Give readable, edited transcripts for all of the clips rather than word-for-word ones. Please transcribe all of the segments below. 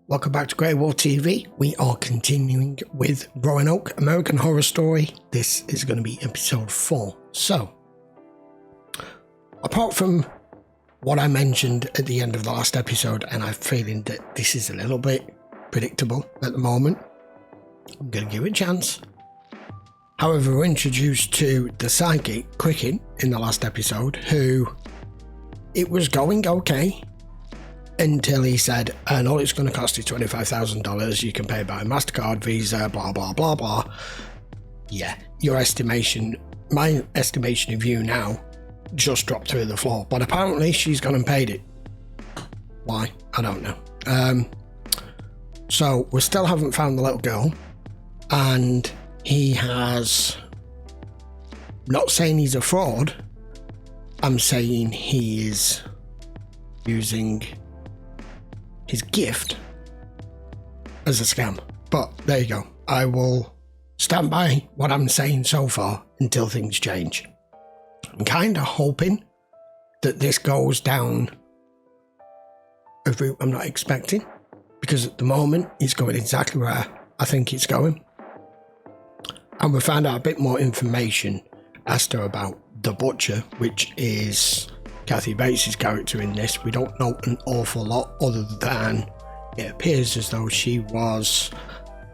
Welcome back to GreyWolf TV. We are continuing with Roanoke American Horror Story. This is going to be episode 4. So, apart from what I mentioned at the end of the last episode, and I'm feeling that this is a little bit predictable at the moment, I'm going to give it a chance. However, we're introduced to the psychic, Cricket, in the last episode, who it was going okay. Until he said, and all it's going to cost you $25,000, you can pay by MasterCard, Visa, blah, blah, blah, blah. Yeah, your estimation, my estimation of you now, just dropped through the floor. But apparently she's gone and paid it. Why? I don't know. So we still haven't found the little girl. And he has, not saying he's a fraud, I'm saying he is using his gift as a scam. But there you go. I will stand by what I'm saying so far until things change. I'm kind of hoping that this goes down a route I'm not expecting, because at the moment it's going exactly where I think it's going. And we found out a bit more information as to about the butcher, which is Kathy Bates' character in this. We don't know an awful lot other than it appears as though she was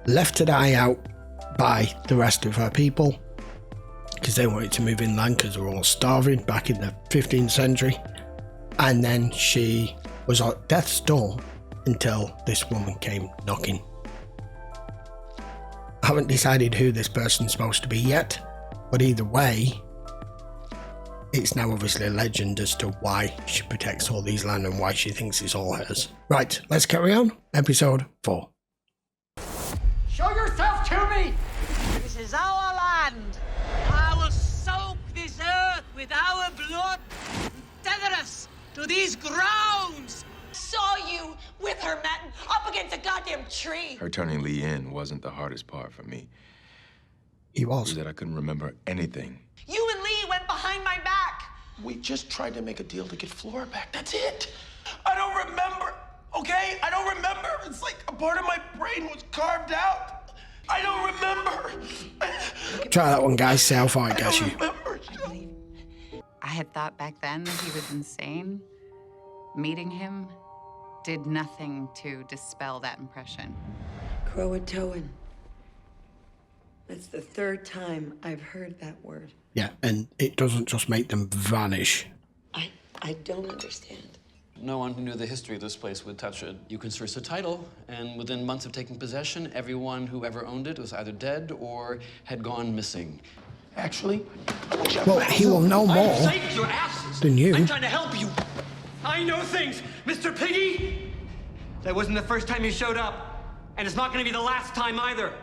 left to die out by the rest of her people because they wanted to move inland because they were all starving back in the 15th century. And then she was at death's door until this woman came knocking. I haven't decided who this person's supposed to be yet, but either way, it's now obviously a legend as to why she protects all these land and why she thinks it's all hers. Right, let's carry on. Episode 4. Show yourself to me! This is our land. I will soak this earth with our blood and tether us to these grounds. Saw you with her, Matt, up against a goddamn tree. Her turning Lee in wasn't the hardest part for me. He was. It was that I couldn't remember anything. You and Lee went behind my back. We just tried to make a deal to get Flora back. That's it. I don't remember, okay? I don't remember. It's like a part of my brain was carved out. I don't remember. Try that one, guys. See how far it gets you. I had thought back then that he was insane. Meeting him did nothing to dispel that impression. Croatoan. That's the third time I've heard that word. Yeah, and it doesn't just make them vanish. I don't understand. No one who knew the history of this place would touch it. You can search the title, and within months of taking possession, everyone who ever owned it was either dead or had gone missing. Actually, Well, he will know more your asses. than you. I'm trying to help you. I know things, Mr. Piggy. That wasn't the first time you showed up, and it's not going to be the last time either.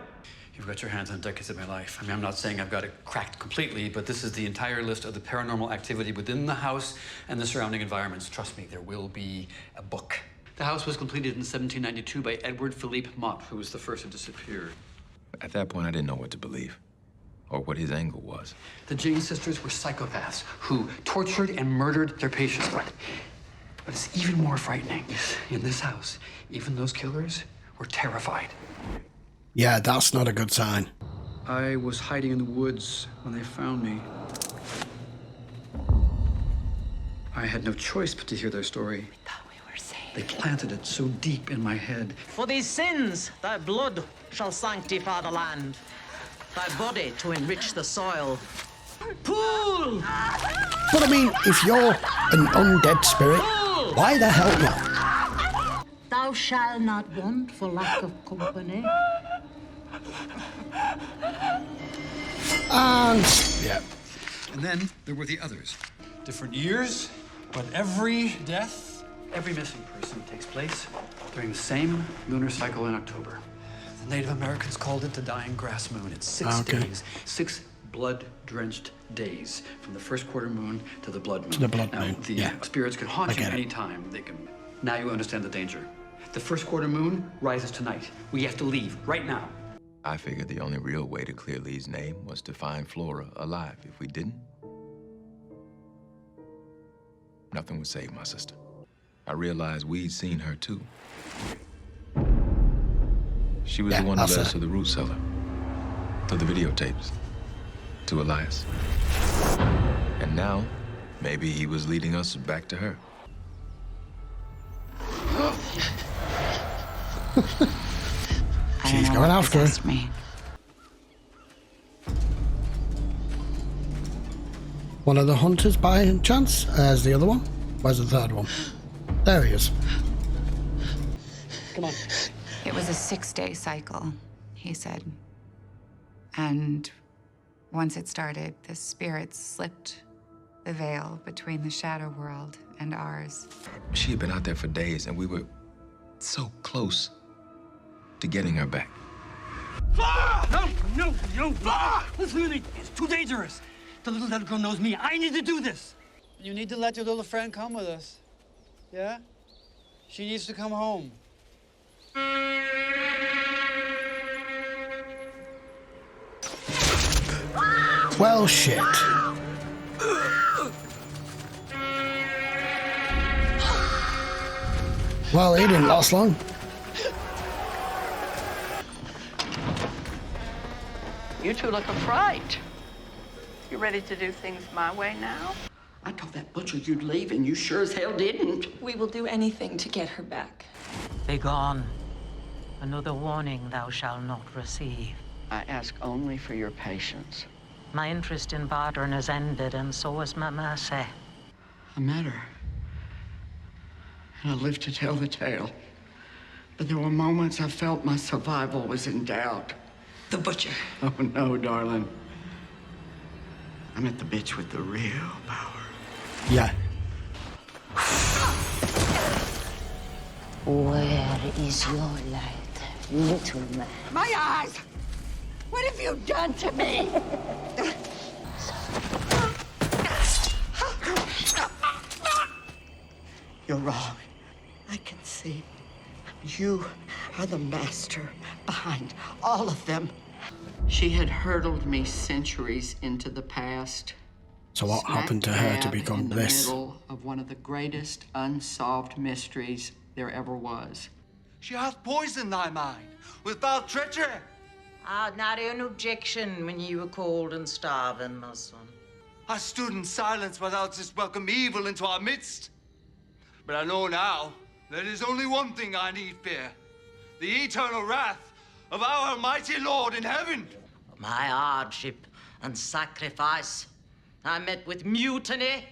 You've got your hands on decades of my life. I mean, I'm not saying I've got it cracked completely, but this is the entire list of the paranormal activity within the house and the surrounding environments. Trust me, there will be a book. The house was completed in 1792 by Edward Philippe Mott, who was the first to disappear. At that point, I didn't know what to believe or what his angle was. The Jane sisters were psychopaths who tortured and murdered their patients. But it's even more frightening. In this house, even those killers were terrified. Yeah, that's not a good sign. I was hiding in the woods when they found me. I had no choice but to hear their story. I thought we were safe. They planted it so deep in my head. For these sins, thy blood shall sanctify the land, thy body to enrich the soil. Pool! But I mean, if you're an undead spirit, why the hell not? Thou shalt not want for lack of company. And yeah, And then there were the others. Different years, but every death, every missing person takes place during the same lunar cycle in October. The Native Americans called it the dying grass moon. It's 6 days, 6 blood-drenched days from the first quarter moon to the blood moon. To the blood moon, The yeah. spirits can haunt I you get it. anytime. They can. Now you understand the danger. The first quarter moon rises tonight. We have to leave right now. I figured the only real way to clear Lee's name was to find Flora alive. If we didn't, nothing would save my sister. I realized we'd seen her too. She was the one who led us to the root cellar, to the videotapes, to Elias. And now, maybe he was leading us back to her. She's going after her. Me. One of the hunters by chance? As the other one? Where's the third one? There he is. Come on. It was a 6-day cycle, he said. And once it started, the spirits slipped the veil between the shadow world and ours. She had been out there for days, and we were so close to getting her back. No! Listen to me. It's too dangerous. The little girl knows me. I need to do this. You need to let your little friend come with us. Yeah? She needs to come home. Well, shit. Well, he didn't last long. You two look afraid. You ready to do things my way now? I told that butcher you'd leave, and you sure as hell didn't. We will do anything to get her back. Begone. Another warning thou shalt not receive. I ask only for your patience. My interest in bartering has ended, and so has my mercy. I met her, and I lived to tell the tale. But there were moments I felt my survival was in doubt. The butcher. Oh, no, darling. I met the bitch with the real power. Yeah. Where is your light, little man? My eyes! What have you done to me? You're wrong. I can see. You are the master behind all of them. She had hurtled me centuries into the past. So what happened to her to become this? In the middle of one of the greatest unsolved mysteries there ever was. She hath poisoned thy mind with foul treachery. I'd not an objection when you were cold and starving, my son. I stood in silence while thou didst welcome evil into our midst. But I know now there is only one thing I need fear: the eternal wrath of our almighty Lord in heaven. My hardship and sacrifice, I met with mutiny,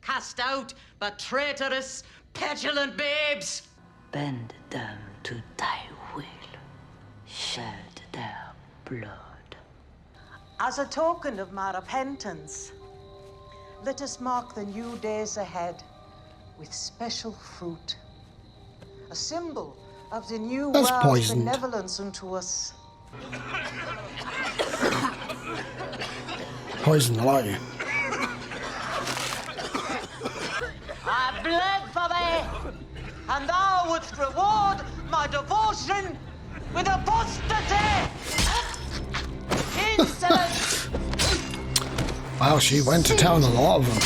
cast out by traitorous, petulant babes. Bend down to thy will, shed their blood. As a token of my repentance, let us mark the new days ahead with special fruit, a symbol of the new That's world's poisoned. benevolence unto us. Poison the light. I bled for thee, and thou wouldst reward my devotion with apostasy! Insolent! Wow, she went to town on a lot of them.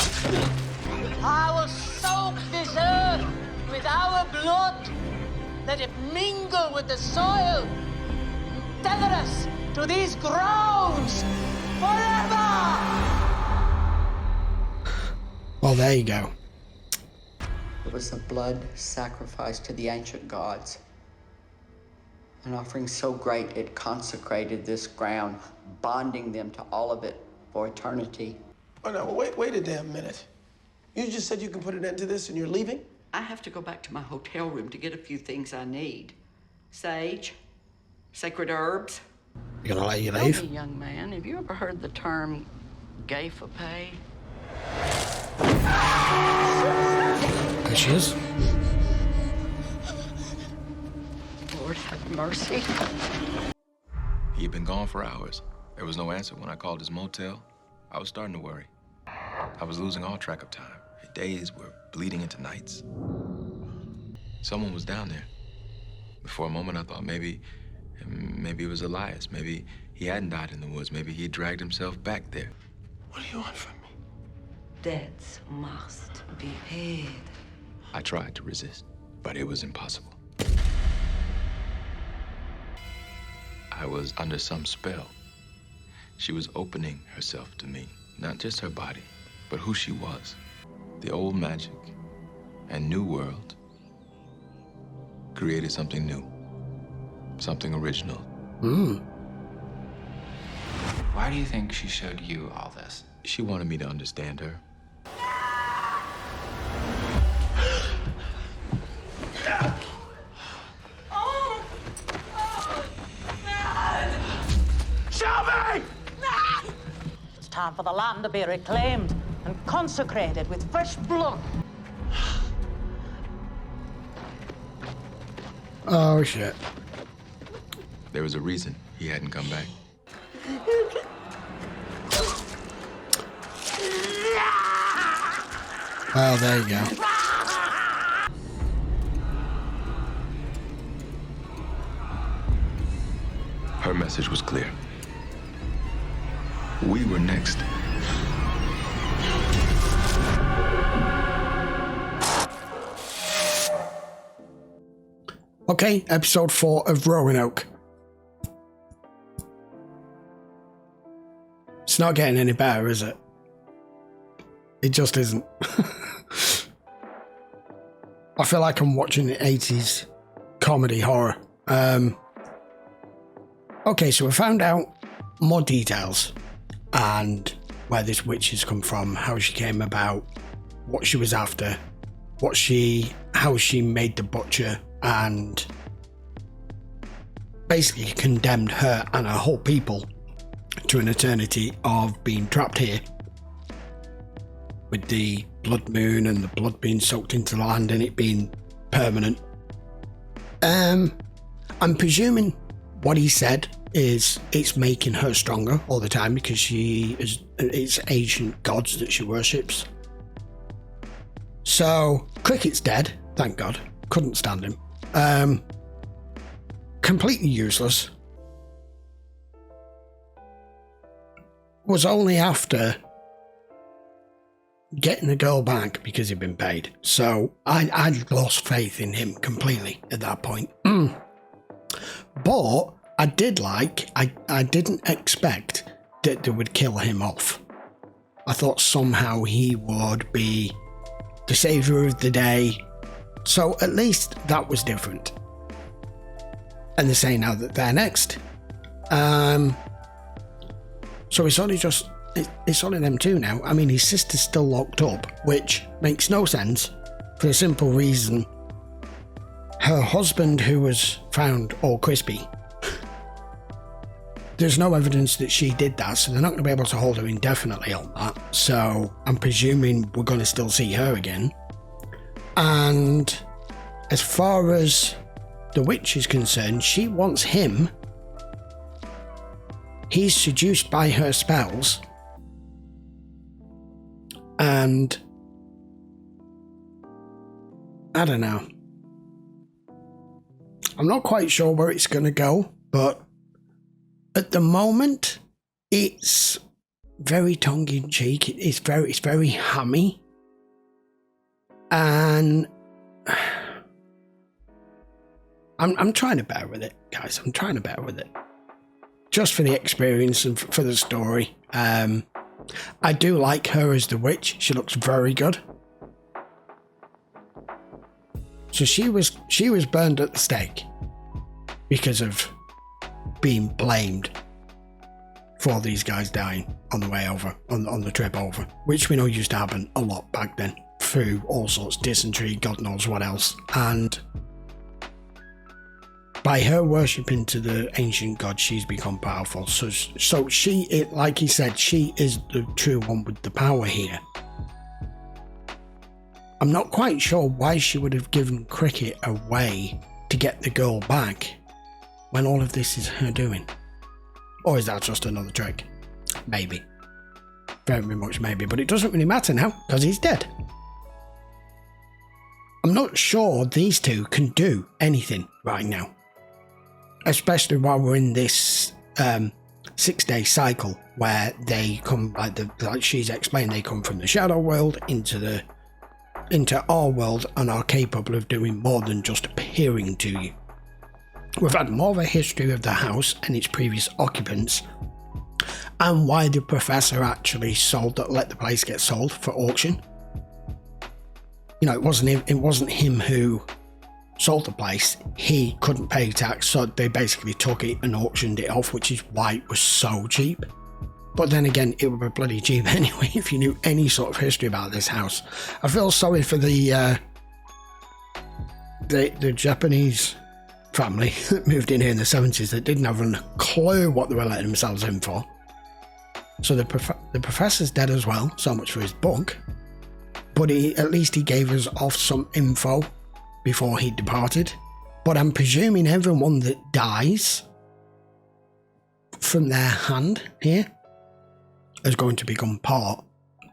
I will soak this earth with our blood. Let it mingle with the soil. Tether us to these grounds forever! Well, there you go. It was a blood sacrifice to the ancient gods. An offering so great it consecrated this ground, bonding them to all of it for eternity. Oh, no, wait a damn minute. You just said you can put an end to this and you're leaving? I have to go back to my hotel room to get a few things I need. Sage, sacred herbs. You gonna let you Tell leave? me, young man, have you ever heard the term gay for pay? There she is. Lord have mercy. He had been gone for hours. There was no answer when I called his motel. I was starting to worry. I was losing all track of time. Days were bleeding into nights. Someone was down there. For a moment, I thought maybe it was Elias. Maybe he hadn't died in the woods. Maybe he had dragged himself back there. What do you want from me? Deaths must be paid. I tried to resist, but it was impossible. I was under some spell. She was opening herself to me, not just her body, but who she was. The old magic and new world created something new, something original. Why do you think she showed you all this? She wanted me to understand her. Shelby! It's time for the land to be reclaimed and consecrated with fresh blood. Oh, shit. There was a reason he hadn't come back. Well, there you go. Her message was clear. We were next. Okay, episode 4 of Roanoke. It's not getting any better, is it? It just isn't. I feel like I'm watching an 80s comedy horror. Okay, so we found out more details and where this witch has come from, how she came about, what she was after, how she made the butcher and basically condemned her and her whole people to an eternity of being trapped here with the blood moon and the blood being soaked into the land and it being permanent. I'm presuming what he said is it's making her stronger all the time because it's ancient gods that she worships. So Cricket's dead, thank God. Couldn't stand him. Completely useless. Was only after getting the girl back because he'd been paid. So I'd lost faith in him completely at that point. But I didn't expect that they would kill him off. I thought somehow he would be the saviour of the day. So at least that was different. And they're saying now that they're next. So it's only them two now. I mean, his sister's still locked up, which makes no sense for a simple reason. Her husband, who was found all crispy, there's no evidence that she did that, so they're not going to be able to hold her indefinitely on that. So I'm presuming we're going to still see her again. And as far as the witch is concerned, she wants him. He's seduced by her spells. And I don't know. I'm not quite sure where it's going to go, but at the moment, it's very tongue-in-cheek. It's very hammy. And I'm trying to bear with it, guys. I'm trying to bear with it. Just for the experience and for the story. I do like her as the witch. She looks very good. So she was burned at the stake because of being blamed for these guys dying on the way over, on the trip over, which we know used to happen a lot back then through all sorts, dysentery, God knows what else. And by her worshipping to the ancient god, she's become powerful. So she, like he said, she is the true one with the power here. I'm not quite sure why she would have given Cricket away to get the girl back when all of this is her doing. Or is that just another trick? Maybe. Very much maybe, but it doesn't really matter now because he's dead. I'm not sure these two can do anything right now. Especially while we're in this 6-day cycle where they come, like she's explained, they come from the shadow world into our world and are capable of doing more than just appearing to you. We've had more of a history of the house and its previous occupants, and why the professor actually let the place get sold for auction. You know, it wasn't him who sold the place. He couldn't pay tax, so they basically took it and auctioned it off, which is why it was so cheap. But then again, it would be bloody cheap anyway if you knew any sort of history about this house. I feel sorry for the Japanese family that moved in here in the 70s that didn't have a clue what they were letting themselves in for. So the professor's dead as well, so much for his book. But at least he gave us off some info before he departed. But I'm presuming everyone that dies from their hand here is going to become part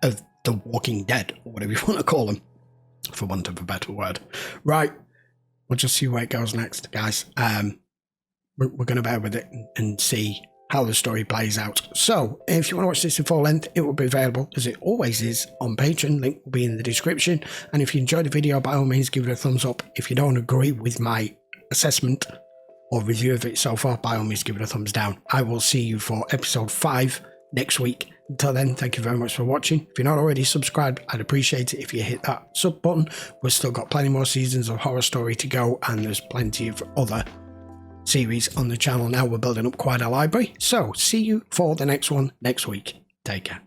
of the Walking Dead, or whatever you want to call them, for want of a better word. Right, we'll just see where it goes next, guys. We're going to bear with it and see how the story plays out. So, if you want to watch this in full length, it will be available, as it always is, on Patreon. Link will be in the description. And if you enjoyed the video, by all means, give it a thumbs up. If you don't agree with my assessment or review of it so far, by all means, give it a thumbs down. I will see you for episode 5 next week. Until then, thank you very much for watching. If you're not already subscribed, I'd appreciate it if you hit that sub button. We've still got plenty more seasons of Horror Story to go, and there's plenty of other series on the channel now. We're building up quite a library. So, see you for the next one next week. Take care.